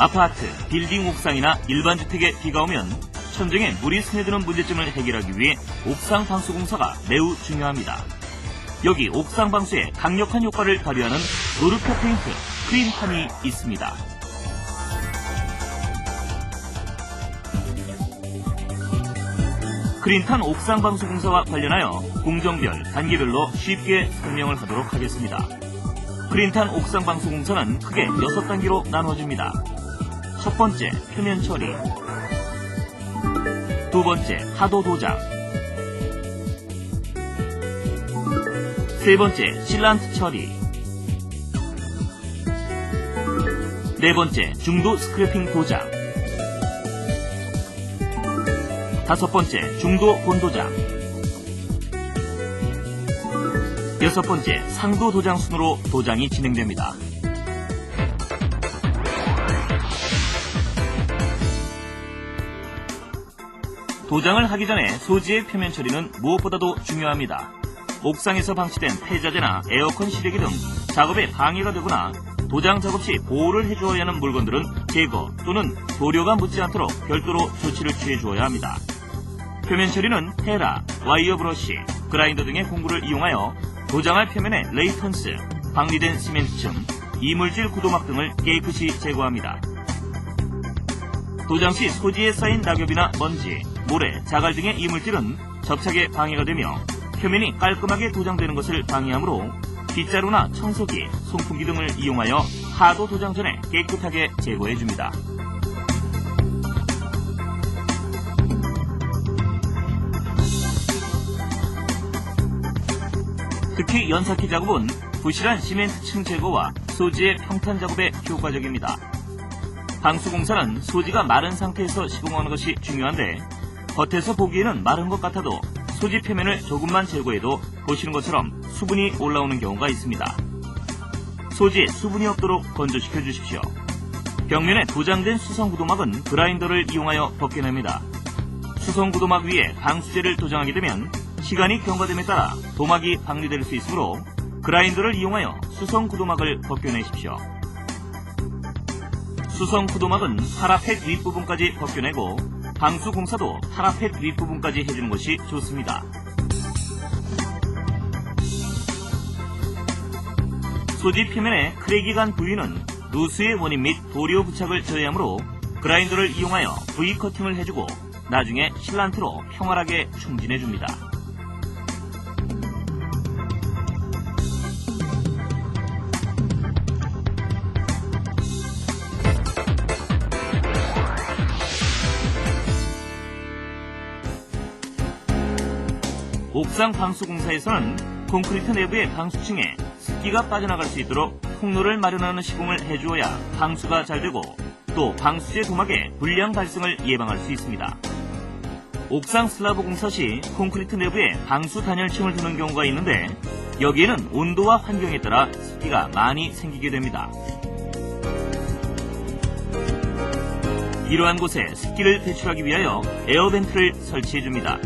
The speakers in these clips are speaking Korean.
아파트, 빌딩 옥상이나 일반 주택에 비가 오면 천정에 물이 스며드는 문제점을 해결하기 위해 옥상 방수 공사가 매우 중요합니다. 여기 옥상 방수에 강력한 효과를 발휘하는 노르표 페인트 크림탄이 있습니다. 크림탄 옥상 방수 공사와 관련하여 공정별, 단계별로 쉽게 설명을 하도록 하겠습니다. 크림탄 옥상 방수 공사는 크게 6단계로 나눠집니다. 첫 번째, 표면 처리. 두 번째, 하도 도장. 세 번째, 실란트 처리. 네 번째, 중도 스크래핑 도장. 다섯 번째, 중도 본도장. 여섯 번째, 상도 도장 순으로 도장이 진행됩니다. 도장을 하기 전에 소지의 표면 처리는 무엇보다도 중요합니다. 옥상에서 방치된 폐자재나 에어컨 실외기 등 작업에 방해가 되거나 도장 작업 시 보호를 해주어야 하는 물건들은 제거 또는 도료가 묻지 않도록 별도로 조치를 취해주어야 합니다. 표면 처리는 헤라, 와이어 브러쉬, 그라인더 등의 공구를 이용하여 도장할 표면의 레이턴스, 방리된 시멘트층, 이물질 구도막 등을 깨끗이 제거합니다. 도장 시 소지에 쌓인 낙엽이나 먼지, 모래, 자갈 등의 이물질은 접착에 방해가 되며 표면이 깔끔하게 도장되는 것을 방해하므로 빗자루나 청소기, 송풍기 등을 이용하여 하도 도장 전에 깨끗하게 제거해줍니다. 특히 연삭기 작업은 부실한 시멘트층 제거와 소지의 평탄 작업에 효과적입니다. 방수공사는 소지가 마른 상태에서 시공하는 것이 중요한데 겉에서 보기에는 마른 것 같아도 소지 표면을 조금만 제거해도 보시는 것처럼 수분이 올라오는 경우가 있습니다. 소지에 수분이 없도록 건조시켜 주십시오. 벽면에 도장된 수성구도막은 그라인더를 이용하여 벗겨냅니다. 수성구도막 위에 방수제를 도장하게 되면 시간이 경과됨에 따라 도막이 방리될 수 있으므로 그라인더를 이용하여 수성구도막을 벗겨내십시오. 수성구도막은 파라펫 윗부분까지 벗겨내고 방수공사도 파라펫 윗부분까지 해주는 것이 좋습니다. 소지 표면에 크랙이 간 부위는 누수의 원인 및 도료 부착을 저해야 하므로 그라인더를 이용하여 V 커팅을 해주고 나중에 실란트로 평활하게 충진해줍니다. 옥상 방수공사에서는 콘크리트 내부의 방수층에 습기가 빠져나갈 수 있도록 통로를 마련하는 시공을 해주어야 방수가 잘 되고 또 방수제 도막의 불량 발생을 예방할 수 있습니다. 옥상 슬라브 공사 시 콘크리트 내부에 방수 단열층을 두는 경우가 있는데 여기에는 온도와 환경에 따라 습기가 많이 생기게 됩니다. 이러한 곳에 습기를 배출하기 위하여 에어벤트를 설치해줍니다.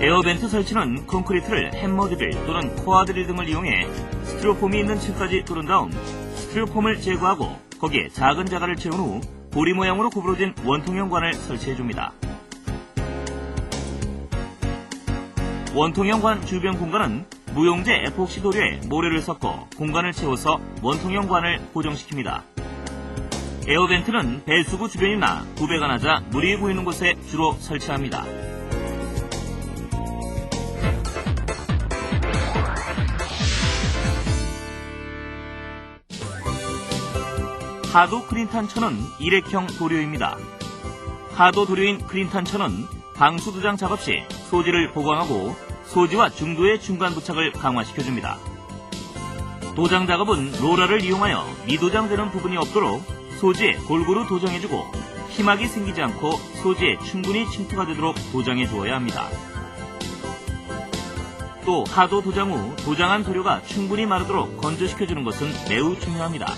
에어벤트 설치는 콘크리트를 햄머드릴 또는 코아드릴 등을 이용해 스티로폼이 있는 층까지 뚫은 다음 스티로폼을 제거하고 거기에 작은 자갈을 채운 후 보리 모양으로 구부러진 원통형 관을 설치해줍니다. 원통형 관 주변 공간은 무용제 에폭시 도료에 모래를 섞어 공간을 채워서 원통형 관을 고정시킵니다. 에어벤트는 배수구 주변이나 구배가 낮아 물이 고이는 곳에 주로 설치합니다. 하도 크린탄천은 일회형 도료입니다. 하도 도료인 크린탄천은 방수도장 작업 시 소지를 보강하고 소지와 중도의 중간 부착을 강화시켜줍니다. 도장 작업은 롤러를 이용하여 미도장되는 부분이 없도록 소지에 골고루 도장해주고 희막이 생기지 않고 소지에 충분히 침투가 되도록 도장해 주어야 합니다. 또 하도 도장 후 도장한 도료가 충분히 마르도록 건조시켜주는 것은 매우 중요합니다.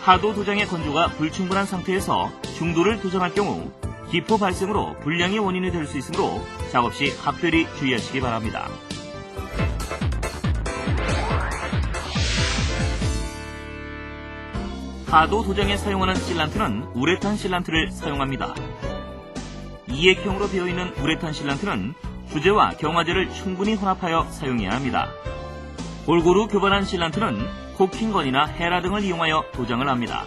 하도 도장의 건조가 불충분한 상태에서 중도를 도장할 경우 기포 발생으로 불량의 원인이 될 수 있으므로 작업 시 각별히 주의하시기 바랍니다. 파도 도장에 사용하는 실란트는 우레탄 실란트를 사용합니다. 이액형으로 되어 있는 우레탄 실란트는 주재와 경화제를 충분히 혼합하여 사용해야 합니다. 골고루 교반한 실란트는 코킹건이나 헤라 등을 이용하여 도장을 합니다.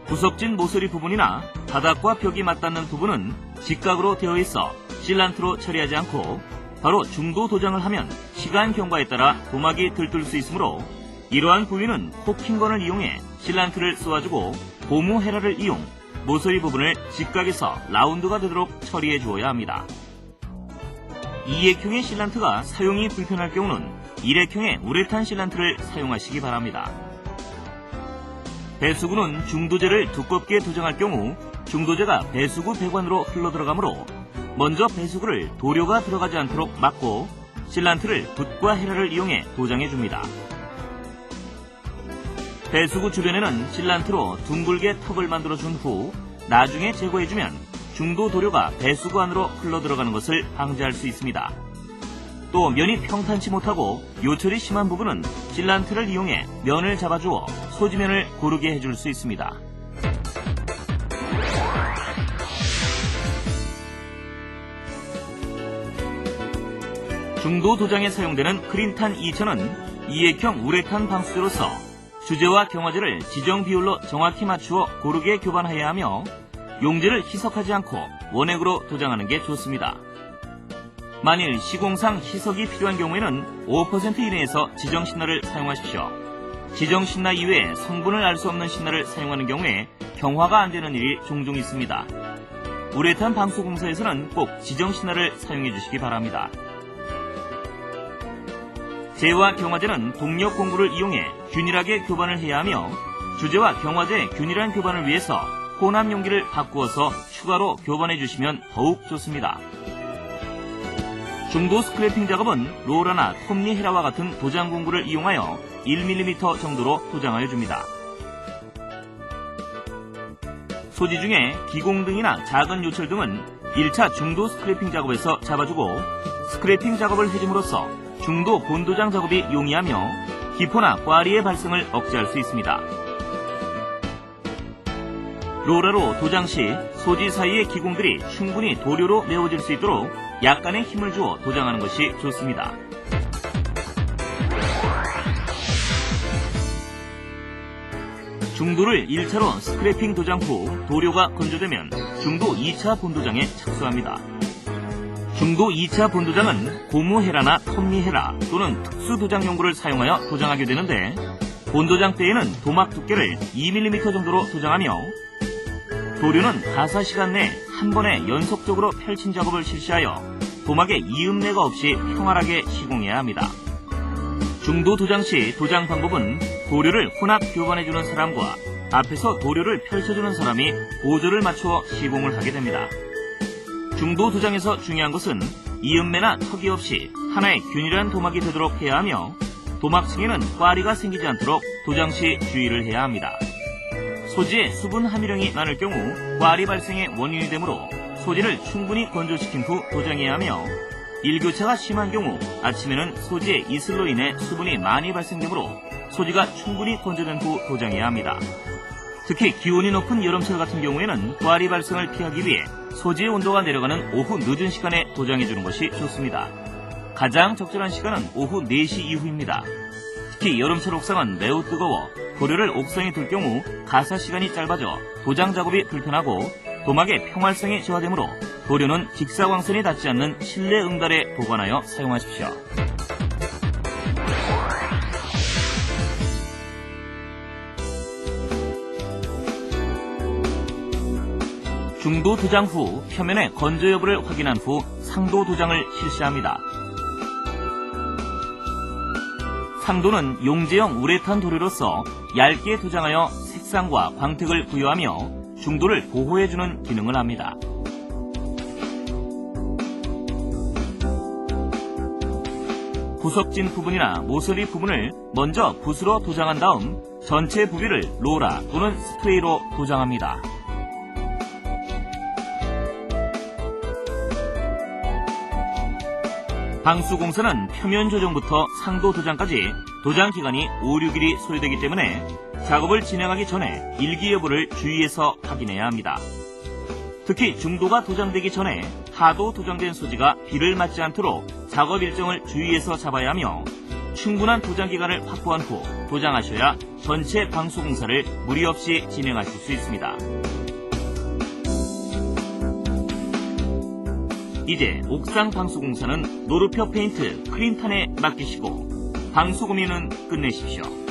구석진 모서리 부분이나 바닥과 벽이 맞닿는 부분은 직각으로 되어 있어 실란트로 처리하지 않고 바로 중도 도장을 하면 시간 경과에 따라 도막이 들뜰 수 있으므로 이러한 부위는 코킹건을 이용해 실란트를 쏘아주고 고무 헤라를 이용 모서리 부분을 직각에서 라운드가 되도록 처리해 주어야 합니다. 이액형의 실란트가 사용이 불편할 경우는 일액형의 우레탄 실란트를 사용하시기 바랍니다. 배수구는 중도재를 두껍게 도장할 경우 중도재가 배수구 배관으로 흘러들어가므로 먼저 배수구를 도료가 들어가지 않도록 막고 실란트를 붓과 헤라를 이용해 도장해줍니다. 배수구 주변에는 실란트로 둥글게 턱을 만들어준 후 나중에 제거해주면 중도 도료가 배수구 안으로 흘러들어가는 것을 방지할 수 있습니다. 또 면이 평탄치 못하고 요철이 심한 부분은 실란트를 이용해 면을 잡아주어 소지면을 고르게 해줄 수 있습니다. 중도 도장에 사용되는 크린탄 2000은 이액형 우레탄 방수제로서 주재와 경화제를 지정 비율로 정확히 맞추어 고르게 교반해야 하며 용제를 희석하지 않고 원액으로 도장하는 게 좋습니다. 만일 시공상 희석이 필요한 경우에는 5% 이내에서 지정 신나를 사용하십시오. 지정 신나 이외에 성분을 알 수 없는 신나를 사용하는 경우에 경화가 안 되는 일이 종종 있습니다. 우레탄 방수공사에서는 꼭 지정 신나를 사용해 주시기 바랍니다. 재와 경화제는 동력 공구를 이용해 균일하게 교반을 해야 하며 주재와 경화제의 균일한 교반을 위해서 혼합 용기를 바꾸어서 추가로 교반해 주시면 더욱 좋습니다. 중도 스크래핑 작업은 로라나 톱니 헤라와 같은 도장 공구를 이용하여 1mm 정도로 도장하여 줍니다. 소지 중에 기공등이나 작은 요철 등은 1차 중도 스크래핑 작업에서 잡아주고 스크래핑 작업을 해줌으로써 중도 본도장 작업이 용이하며 기포나 꽈리의 발생을 억제할 수 있습니다. 로라로 도장 시 소지 사이의 기공들이 충분히 도료로 메워질 수 있도록 약간의 힘을 주어 도장하는 것이 좋습니다. 중도를 1차로 스크래핑 도장 후 도료가 건조되면 중도 2차 본도장에 착수합니다. 중도 2차 본도장은 고무 헤라나 톱니 헤라 또는 특수 도장 용구를 사용하여 도장하게 되는데 본도장 때에는 도막 두께를 2mm 정도로 도장하며 도료는 가사 시간 내에 한 번에 연속적으로 펼친 작업을 실시하여 도막에 이음내가 없이 평활하게 시공해야 합니다. 중도 도장 시 도장 방법은 도료를 혼합 교반해주는 사람과 앞에서 도료를 펼쳐주는 사람이 보조를 맞추어 시공을 하게 됩니다. 중도 도장에서 중요한 것은 이음매나 턱이 없이 하나의 균일한 도막이 되도록 해야 하며 도막층에는 꽈리가 생기지 않도록 도장 시 주의를 해야 합니다. 소지에 수분 함유량이 많을 경우 꽈리 발생의 원인이 되므로 소지를 충분히 건조시킨 후 도장해야 하며 일교차가 심한 경우 아침에는 소지의 이슬로 인해 수분이 많이 발생되므로 소지가 충분히 건조된 후 도장해야 합니다. 특히 기온이 높은 여름철 같은 경우에는 꽈리 발생을 피하기 위해 소지의 온도가 내려가는 오후 늦은 시간에 도장해주는 것이 좋습니다. 가장 적절한 시간은 오후 4시 이후입니다. 특히 여름철 옥상은 매우 뜨거워 도료를 옥상에 둘 경우 가사 시간이 짧아져 도장 작업이 불편하고 도막의 평활성이 저하되므로 도료는 직사광선이 닿지 않는 실내 응달에 보관하여 사용하십시오. 중도 도장 후 표면의 건조 여부를 확인한 후 상도 도장을 실시합니다. 상도는 용제형 우레탄 도료로서 얇게 도장하여 색상과 광택을 부여하며 중도를 보호해주는 기능을 합니다. 구석진 부분이나 모서리 부분을 먼저 붓으로 도장한 다음 전체 부위를 로라 또는 스프레이로 도장합니다. 방수공사는 표면 조정부터 상도 도장까지 도장 기간이 5, 6일이 소요되기 때문에 작업을 진행하기 전에 일기 여부를 주의해서 확인해야 합니다. 특히 중도가 도장되기 전에 하도 도장된 소지가 비를 맞지 않도록 작업 일정을 주의해서 잡아야 하며 충분한 도장 기간을 확보한 후 도장하셔야 전체 방수공사를 무리 없이 진행하실 수 있습니다. 이제 옥상 방수공사는 노루표 페인트 크림탄에 맡기시고 방수 고민은 끝내십시오.